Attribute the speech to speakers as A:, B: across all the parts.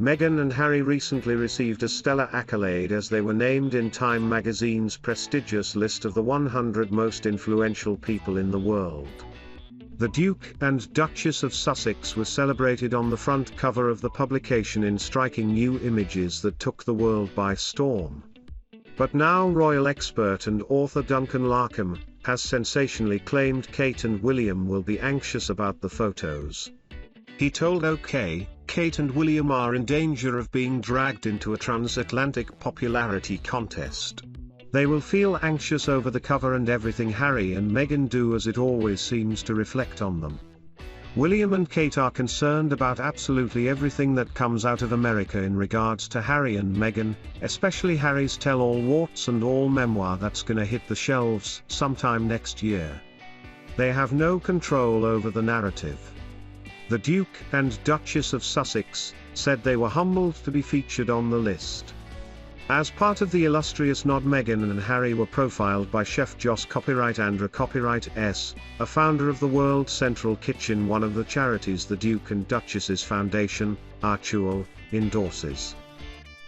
A: Meghan and Harry recently received a stellar accolade as they were named in Time magazine's prestigious list of the 100 most influential people in the world. The Duke and Duchess of Sussex were celebrated on the front cover of the publication in striking new images that took the world by storm. But now royal expert and author Duncan Larcombe has sensationally claimed Kate and William will be anxious about the photos. He told OK, Kate and William are in danger of being dragged into a transatlantic popularity contest. They will feel anxious over the cover and everything Harry and Meghan do, as it always seems to reflect on them. William and Kate are concerned about absolutely everything that comes out of America in regards to Harry and Meghan, especially Harry's tell-all warts and all memoir that's gonna hit the shelves sometime next year. They have no control over the narrative. The Duke and Duchess of Sussex said they were humbled to be featured on the list. As part of the illustrious nod, Meghan and Harry were profiled by chef Joss Copyright Andra Copyright S, a founder of the World Central Kitchen, one of the charities the Duke and Duchess's Foundation, Archewell, endorses.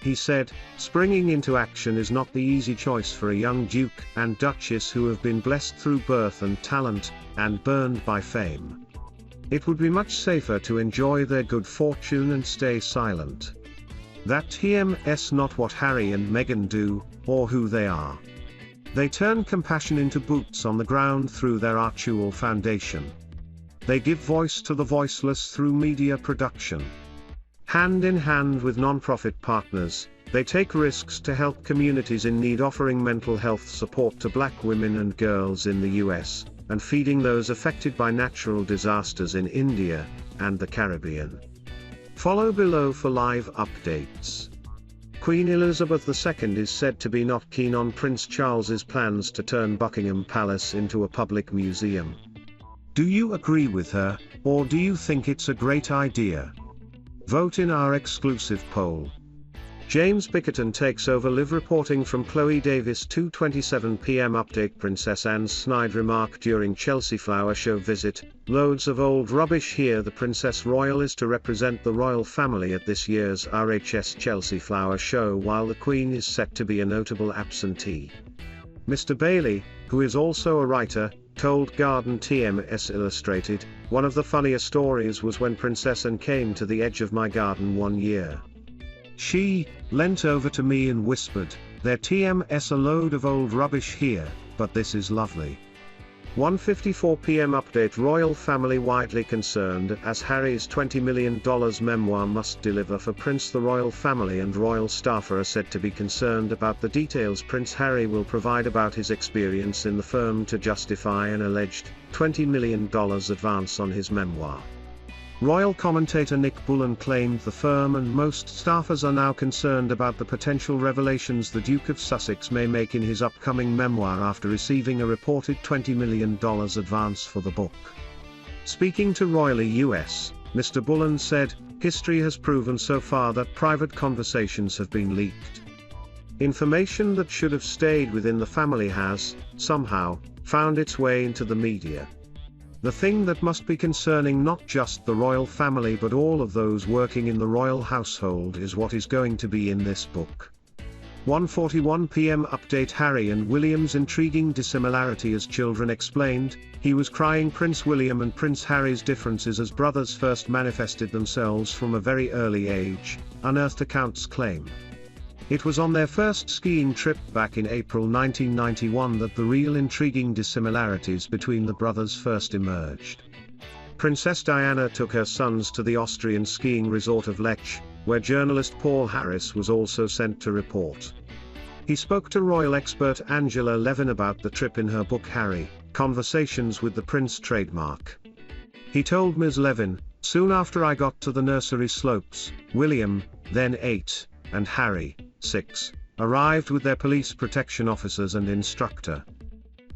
A: He said, "Springing into action is not the easy choice for a young Duke and Duchess who have been blessed through birth and talent, and burned by fame. It would be much safer to enjoy their good fortune and stay silent. That's not what Harry and Meghan do, or who they are. They turn compassion into boots on the ground through their Archewell Foundation. They give voice to the voiceless through media production. Hand in hand with non-profit partners, they take risks to help communities in need, offering mental health support to Black women and girls in the US, and feeding those affected by natural disasters in India and the Caribbean." Follow below for live updates. Queen Elizabeth II is said to be not keen on Prince Charles's plans to turn Buckingham Palace into a public museum. Do you agree with her, or do you think it's a great idea? Vote in our exclusive poll. James Bickerton takes over live reporting from Chloe Davies. 2:27 p.m. update. Princess Anne's snide remark during Chelsea Flower Show visit. Loads of old rubbish here. The Princess Royal is to represent the royal family at this year's RHS Chelsea Flower Show, while the Queen is set to be a notable absentee. Mr. Bailey, who is also a writer, told Garden TMS Illustrated, "One of the funnier stories was when Princess Anne came to the edge of my garden one year. She leant over to me and whispered, 'There TMS a load of old rubbish here, but this is lovely.'" 1:54 p.m. update. Royal family widely concerned as Harry's $20 million memoir must deliver for Prince. The royal family and royal staffer are said to be concerned about the details Prince Harry will provide about his experience in the firm to justify an alleged $20 million advance on his memoir. Royal commentator Nick Bullen claimed the firm and most staffers are now concerned about the potential revelations the Duke of Sussex may make in his upcoming memoir after receiving a reported $20 million advance for the book. Speaking to Royally US, Mr. Bullen said, "History has proven so far that private conversations have been leaked. Information that should have stayed within the family has, somehow, found its way into the media. The thing that must be concerning not just the royal family but all of those working in the royal household is what is going to be in this book." 1:41 p.m. update. Harry and William's intriguing dissimilarity as children explained, he was crying. Prince William and Prince Harry's differences as brothers first manifested themselves from a very early age, unearthed accounts claim. It was on their first skiing trip back in April 1991 that the real intriguing dissimilarities between the brothers first emerged. Princess Diana took her sons to the Austrian skiing resort of Lech, where journalist Paul Harris was also sent to report. He spoke to royal expert Angela Levin about the trip in her book Harry, Conversations with the Prince trademark. He told Ms. Levin, "Soon after I got to the nursery slopes, William, then 8, and Harry, 6, arrived with their police protection officers and instructor.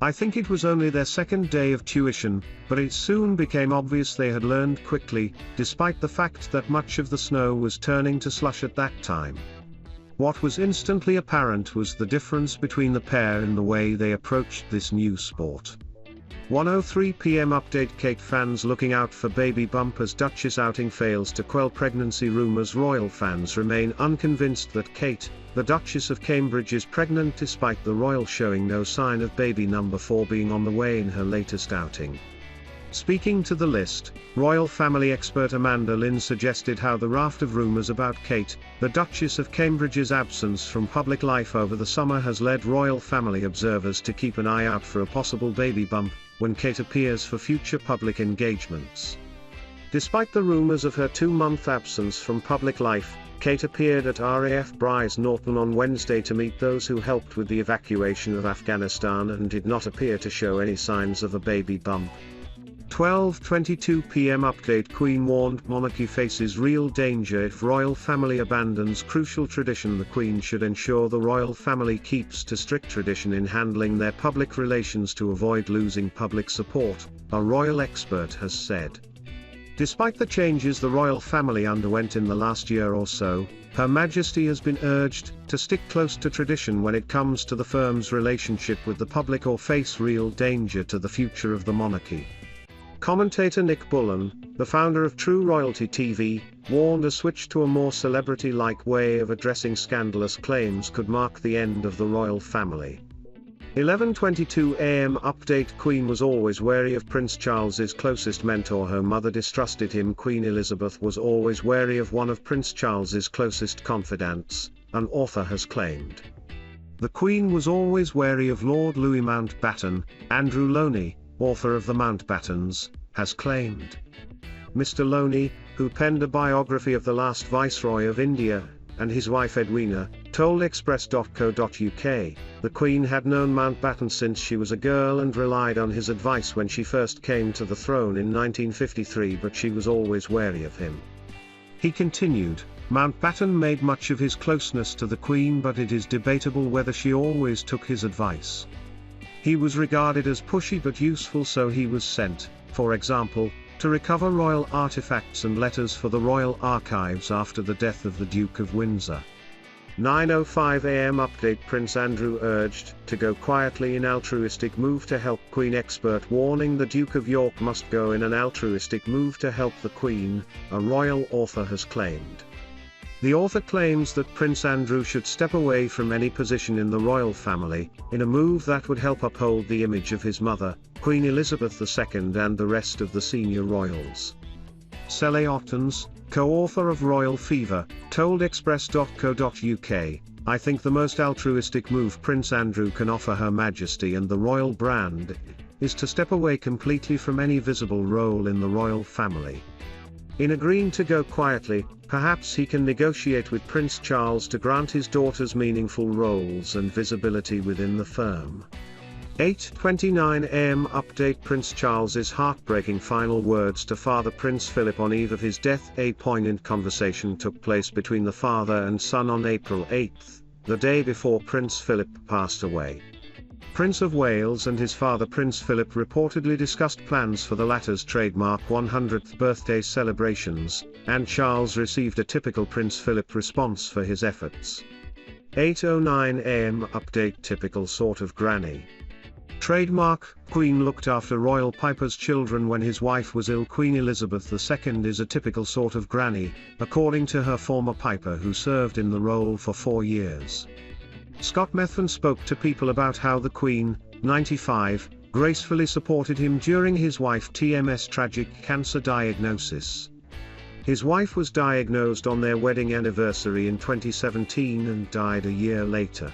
A: I think it was only their second day of tuition, but it soon became obvious they had learned quickly, despite the fact that much of the snow was turning to slush at that time. What was instantly apparent was the difference between the pair in the way they approached this new sport. 1:03 p.m. update. Kate fans looking out for baby bump as Duchess outing fails to quell pregnancy rumours. Royal fans remain unconvinced that Kate, the Duchess of Cambridge, is pregnant despite the royal showing no sign of baby number 4 being on the way in her latest outing. Speaking to The List, royal family expert Amanda Lynn suggested how the raft of rumours about Kate, the Duchess of Cambridge's absence from public life over the summer has led royal family observers to keep an eye out for a possible baby bump when Kate appears for future public engagements. Despite the rumours of her 2-month absence from public life, Kate appeared at RAF Bryce Norton on Wednesday to meet those who helped with the evacuation of Afghanistan and did not appear to show any signs of a baby bump. 12:22 p.m. update. Queen warned monarchy faces real danger if royal family abandons crucial tradition. The Queen should ensure the royal family keeps to strict tradition in handling their public relations to avoid losing public support, a royal expert has said. Despite the changes the royal family underwent in the last year or so, Her Majesty has been urged to stick close to tradition when it comes to the firm's relationship with the public or face real danger to the future of the monarchy. Commentator Nick Bullen, the founder of True Royalty TV, warned a switch to a more celebrity-like way of addressing scandalous claims could mark the end of the royal family. 11:22 a.m. update. Queen was always wary of Prince Charles's closest mentor. Her mother distrusted him. Queen Elizabeth was always wary of one of Prince Charles's closest confidants, an author has claimed. The Queen was always wary of Lord Louis Mountbatten, Andrew Loney, author of The Mountbattens, has claimed. Mr. Loney, who penned a biography of the last Viceroy of India, and his wife Edwina, told Express.co.uk, the Queen had known Mountbatten since she was a girl and relied on his advice when she first came to the throne in 1953, but she was always wary of him. He continued, Mountbatten made much of his closeness to the Queen, but it is debatable whether she always took his advice. He was regarded as pushy but useful, so he was sent, for example, to recover royal artifacts and letters for the Royal Archives after the death of the Duke of Windsor. 9:05 a.m. update. Prince Andrew urged to go quietly in altruistic move to help Queen. Expert warning the Duke of York must go in an altruistic move to help the Queen, a royal author has claimed. The author claims that Prince Andrew should step away from any position in the royal family, in a move that would help uphold the image of his mother, Queen Elizabeth II, and the rest of the senior royals. Sally Ottens, co-author of Royal Fever, told Express.co.uk, I think the most altruistic move Prince Andrew can offer Her Majesty and the royal brand is to step away completely from any visible role in the royal family. In agreeing to go quietly, perhaps he can negotiate with Prince Charles to grant his daughters meaningful roles and visibility within the firm. 8:29 a.m. update. Prince Charles's heartbreaking final words to Father Prince Philip on eve of his death. A poignant conversation took place between the father and son on April 8, the day before Prince Philip passed away. Prince of Wales and his father Prince Philip reportedly discussed plans for the latter's trademark 100th birthday celebrations, and Charles received a typical Prince Philip response for his efforts. 8:09 a.m. update. Typical sort of granny. Trademark, Queen looked after royal Piper's children when his wife was ill. Queen Elizabeth II is a typical sort of granny, according to her former Piper, who served in the role for 4 years. Scott Methven spoke to People about how the Queen, 95, gracefully supported him during his wife TM's tragic cancer diagnosis. His wife was diagnosed on their wedding anniversary in 2017 and died a year later.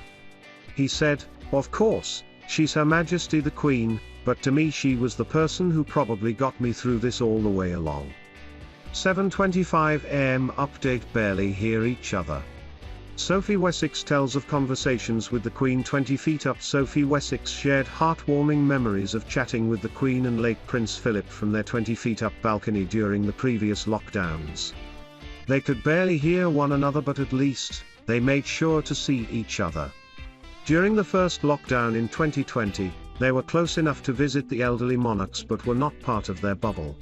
A: He said, of course, she's Her Majesty the Queen, but to me she was the person who probably got me through this all the way along. 7:25 a.m. update. Barely hear each other. Sophie Wessex tells of conversations with the Queen. 20 feet up. Sophie Wessex shared heartwarming memories of chatting with the Queen and late Prince Philip from their 20 feet up balcony during the previous lockdowns. They could barely hear one another, but at least, they made sure to see each other. During the first lockdown in 2020, they were close enough to visit the elderly monarchs but were not part of their bubble.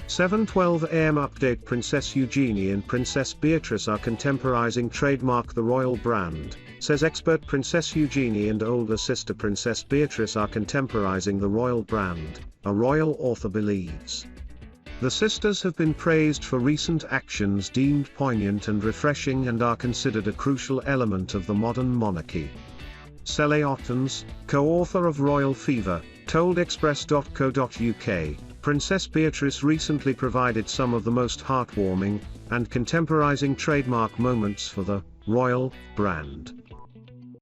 A: 7:12 AM update. Princess Eugenie and Princess Beatrice are contemporizing trademark the royal brand, says expert. Princess Eugenie and older sister Princess Beatrice are contemporizing the royal brand, a royal author believes. The sisters have been praised for recent actions deemed poignant and refreshing and are considered a crucial element of the modern monarchy. Sally Ottens, co-author of Royal Fever, told Express.co.uk, Princess Beatrice recently provided some of the most heartwarming and contemporizing trademark moments for the royal brand.